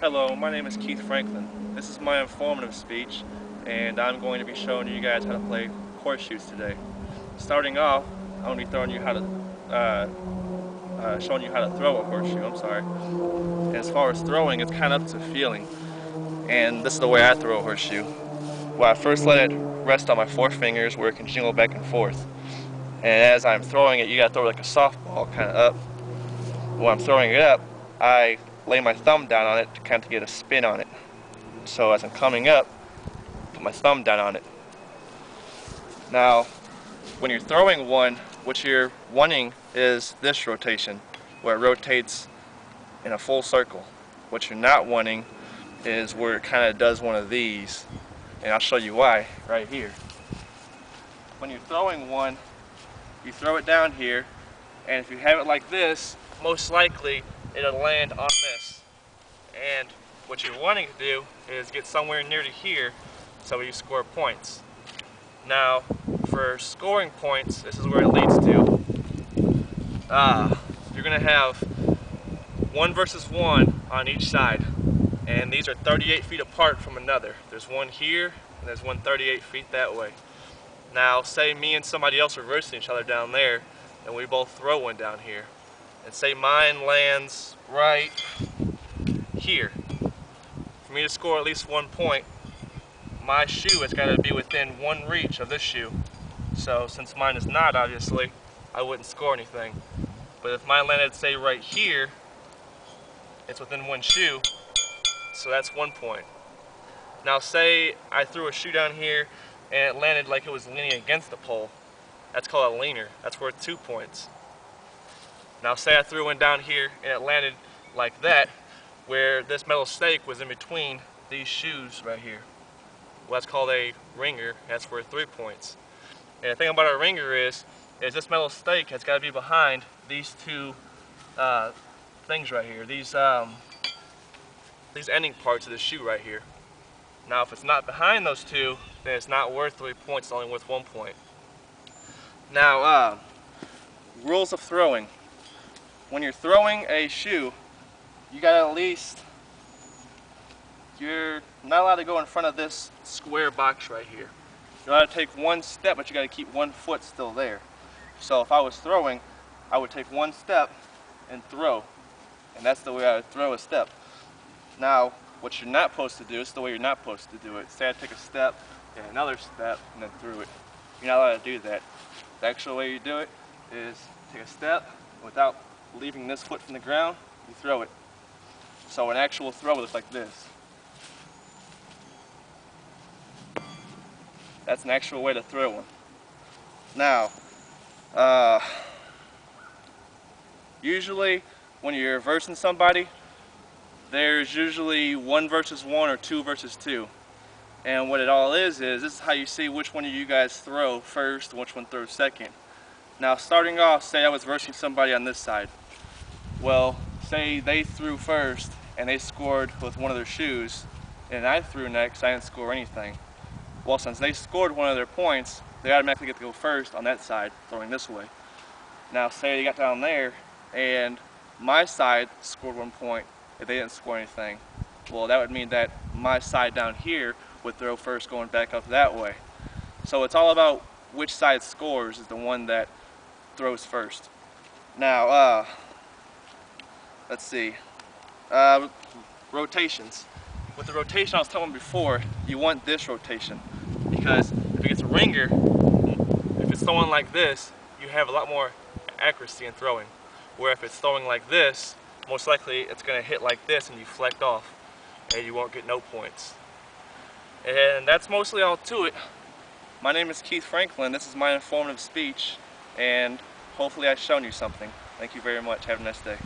Hello, my name is Keith Franklin. This is my informative speech, and I'm going to be showing you guys how to play horseshoes today. Starting off, I'm going to be showing you how to throw a horseshoe. I'm sorry. And as far as throwing, it's kind of up to feeling. And this is the way I throw a horseshoe. Well, I first let it rest on my forefingers where it can jingle back and forth. And as I'm throwing it, you gotta throw it like a softball, kind of up. When I'm throwing it up, I lay my thumb down on it to kind of get a spin on it. So as I'm coming up, put my thumb down on it. Now, when you're throwing one, what you're wanting is this rotation, where it rotates in a full circle. What you're not wanting is where it kind of does one of these, and I'll show you why right here. When you're throwing one, you throw it down here, and if you have it like this, most likely it'll land on this. And what you're wanting to do is get somewhere near to here so you score points. Now, for scoring points, this is where it leads to. You're going to have 1 versus 1 on each side, and these are 38 feet apart from another. There's one here, and there's one 38 feet that way. Now, say me and somebody else are versing each other down there, and we both throw one down here. And say mine lands right here. For me to score at least 1 point, my shoe has got to be within 1 reach of this shoe. So since mine is not, obviously, I wouldn't score anything. But if mine landed, say, right here, it's within 1 shoe, so that's 1 point. Now say I threw a shoe down here and it landed like it was leaning against the pole. That's called a leaner. That's worth 2 points. Now say I threw one down here and it landed like that, where this metal stake was in between these shoes right here. Well, that's called a ringer. That's worth 3 points. And the thing about a ringer is this metal stake has got to be behind these two things right here. These ending parts of the shoe right here. Now, if it's not behind those two, then it's not worth 3 points. It's only worth 1 point. Now, rules of throwing. When you're throwing a shoe, you gotta at least, you're not allowed to go in front of this square box right here. You're allowed to take 1 step, but you gotta keep 1 foot still there. So if I was throwing, I would take 1 step and throw. And that's the way I would throw a step. Now, what you're not supposed to do is the way you're not supposed to do it. Say I take a step and another step and then threw it. You're not allowed to do that. The actual way you do it is take a step without leaving this foot from the ground, you throw it. So an actual throw looks like this. That's an actual way to throw one. Now, usually when you're versing somebody, there's usually 1 versus 1 or 2 versus 2. And what it all is this is how you see which one of you guys throw first and which one throws second. Now, starting off, say I was versing somebody on this side. Well, say they threw first and they scored with one of their shoes, and I threw next, I didn't score anything. Well, since they scored one of their points, they automatically get to go first on that side, throwing this way. Now, say you got down there and my side scored 1 point if they didn't score anything. Well, that would mean that my side down here would throw first, going back up that way. So it's all about which side scores is the one that throws first. Now, let's see. Rotations. With the rotation I was telling before, you want this rotation, because if it gets a ringer, if it's throwing like this, you have a lot more accuracy in throwing. Where if it's throwing like this, most likely it's going to hit like this and you deflect off, and you won't get no points. And that's mostly all to it. My name is Keith Franklin. This is my informative speech, and hopefully I've shown you something. Thank you very much. Have a nice day.